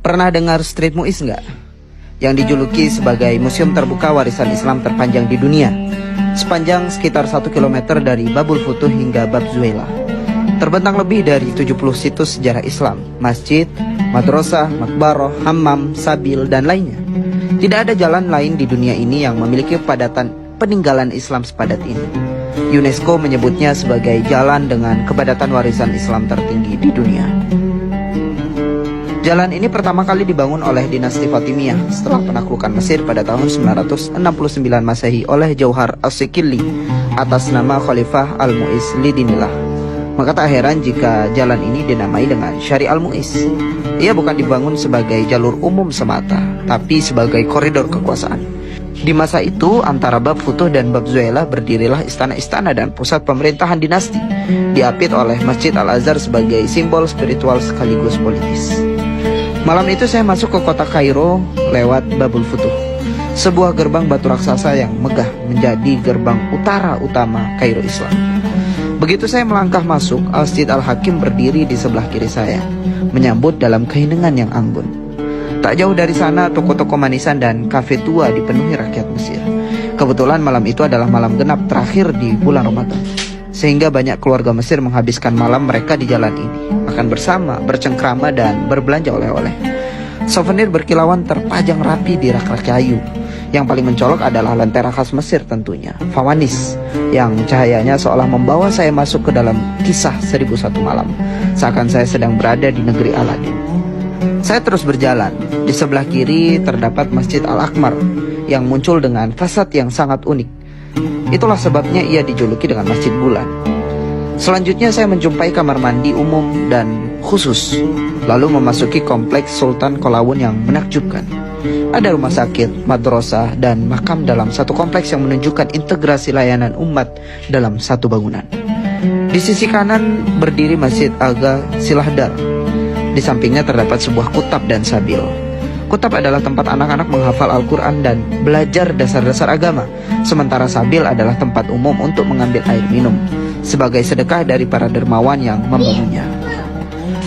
Pernah dengar Street Muiz nggak? Yang dijuluki sebagai museum terbuka warisan Islam terpanjang di dunia, sepanjang sekitar 1 km dari Babul Futuh hingga Bab Zuela. Terbentang lebih dari 70 situs sejarah Islam, masjid, madrasah, makbaroh, hammam, sabil, dan lainnya. Tidak ada jalan lain di dunia ini yang memiliki kepadatan peninggalan Islam sepadat ini. UNESCO menyebutnya sebagai jalan dengan kepadatan warisan Islam tertinggi di dunia. Jalan ini pertama kali dibangun oleh dinasti Fatimiyah setelah penaklukan Mesir pada tahun 969 Masehi oleh Jauhar As-Sikili atas nama Khalifah Al-Mu'iz Lidinillah. Maka tak heran jika jalan ini dinamai dengan Syari Al-Mu'iz. Ia bukan dibangun sebagai jalur umum semata, tapi sebagai koridor kekuasaan. Di masa itu, antara Bab Futuh dan Bab Zuela berdirilah istana-istana dan pusat pemerintahan dinasti, diapit oleh Masjid Al-Azhar sebagai simbol spiritual sekaligus politis. Malam itu saya masuk ke kota Kairo lewat Babul Futuh, sebuah gerbang batu raksasa yang megah menjadi gerbang utara utama Kairo Islam. Begitu saya melangkah masuk, Al-Masjid Al-Hakim berdiri di sebelah kiri saya, menyambut dalam keheningan yang anggun. Tak jauh dari sana, toko-toko manisan dan kafe tua dipenuhi rakyat Mesir. Kebetulan malam itu adalah malam genap terakhir di bulan Ramadan, sehingga banyak keluarga Mesir menghabiskan malam mereka di jalan ini, makan bersama, bercengkrama, dan berbelanja oleh-oleh. Souvenir berkilauan terpajang rapi di rak-rak kayu. Yang paling mencolok adalah lentera khas Mesir tentunya, fawanis, yang cahayanya seolah membawa saya masuk ke dalam kisah 1001 malam, seakan saya sedang berada di negeri Aladin. Saya terus berjalan. Di sebelah kiri terdapat Masjid Al-Akmar yang muncul dengan fasad yang sangat unik. Itulah sebabnya ia dijuluki dengan Masjid Bulan. Selanjutnya saya menjumpai kamar mandi umum dan khusus, lalu memasuki kompleks Sultan Qalawun yang menakjubkan. Ada rumah sakit, madrasah, dan makam dalam satu kompleks yang menunjukkan integrasi layanan umat dalam satu bangunan. Di sisi kanan berdiri Masjid Aga Silahdar. Di sampingnya terdapat sebuah kutab dan sabil. Kutab adalah tempat anak-anak menghafal Al-Quran dan belajar dasar-dasar agama, sementara sabil adalah tempat umum untuk mengambil air minum, sebagai sedekah dari para dermawan yang membangunnya.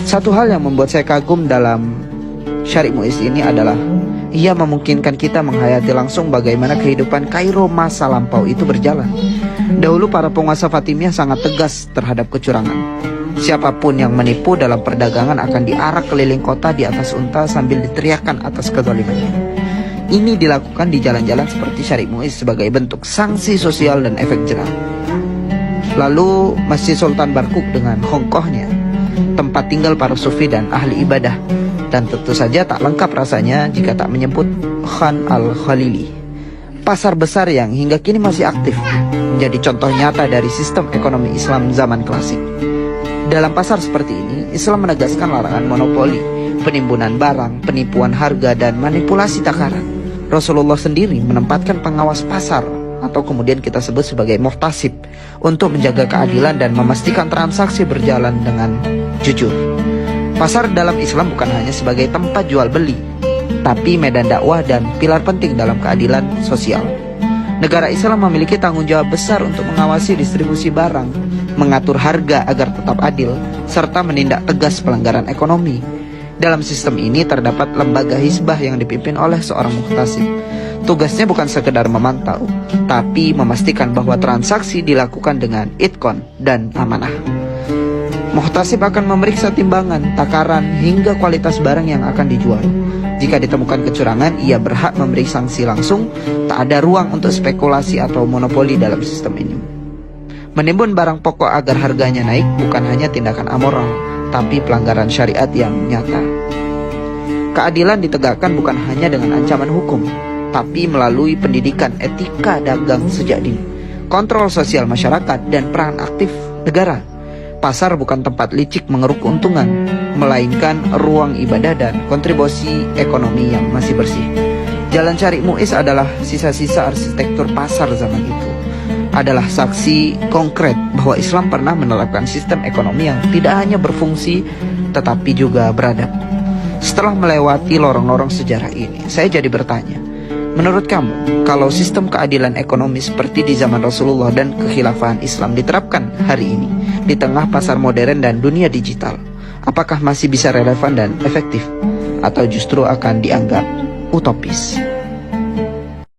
Satu hal yang membuat saya kagum dalam Syari Mu'iz ini adalah ia memungkinkan kita menghayati langsung bagaimana kehidupan Kairo masa lampau itu berjalan. Dahulu para penguasa Fatimiyah sangat tegas terhadap kecurangan. Siapapun yang menipu dalam perdagangan akan diarak keliling kota di atas unta sambil diteriakkan atas kezalimannya. Ini dilakukan di jalan-jalan seperti Syari Mu'iz sebagai bentuk sanksi sosial dan efek jerah. Lalu Masjid Sultan Barkuk dengan hongkohnya, tempat tinggal para sufi dan ahli ibadah. Dan tentu saja tak lengkap rasanya jika tak menyebut Khan Al-Khalili, pasar besar yang hingga kini masih aktif, menjadi contoh nyata dari sistem ekonomi Islam zaman klasik. Dalam pasar seperti ini, Islam menegaskan larangan monopoli, penimbunan barang, penipuan harga, dan manipulasi takaran. Rasulullah sendiri menempatkan pengawas pasar, atau kemudian kita sebut sebagai muhtasib, untuk menjaga keadilan dan memastikan transaksi berjalan dengan jujur. Pasar dalam Islam bukan hanya sebagai tempat jual beli, tapi medan dakwah dan pilar penting dalam keadilan sosial. Negara Islam memiliki tanggung jawab besar untuk mengawasi distribusi barang, mengatur harga agar tetap adil, serta menindak tegas pelanggaran ekonomi. Dalam sistem ini terdapat lembaga hizbah yang dipimpin oleh seorang muhtasib. Tugasnya bukan sekedar memantau, tapi memastikan bahwa transaksi dilakukan dengan itqon dan amanah. Muhtasib akan memeriksa timbangan, takaran, hingga kualitas barang yang akan dijual. Jika ditemukan kecurangan, ia berhak memberi sanksi langsung. Tak ada ruang untuk spekulasi atau monopoli dalam sistem ini. Menimbun barang pokok agar harganya naik bukan hanya tindakan amoral, tapi pelanggaran syariat yang nyata. Keadilan ditegakkan bukan hanya dengan ancaman hukum, tapi melalui pendidikan etika dagang sejak dini, kontrol sosial masyarakat, dan peran aktif negara. Pasar bukan tempat licik mengeruk keuntungan, melainkan ruang ibadah dan kontribusi ekonomi yang masih bersih. Jalan Syari Mu'iz adalah sisa-sisa arsitektur pasar zaman itu. Adalah saksi konkret bahwa Islam pernah menerapkan sistem ekonomi yang tidak hanya berfungsi, tetapi juga beradab. Setelah melewati lorong-lorong sejarah ini, saya jadi bertanya, menurut kamu, kalau sistem keadilan ekonomi seperti di zaman Rasulullah dan kekhilafahan Islam diterapkan hari ini, di tengah pasar modern dan dunia digital, apakah masih bisa relevan dan efektif, atau justru akan dianggap utopis?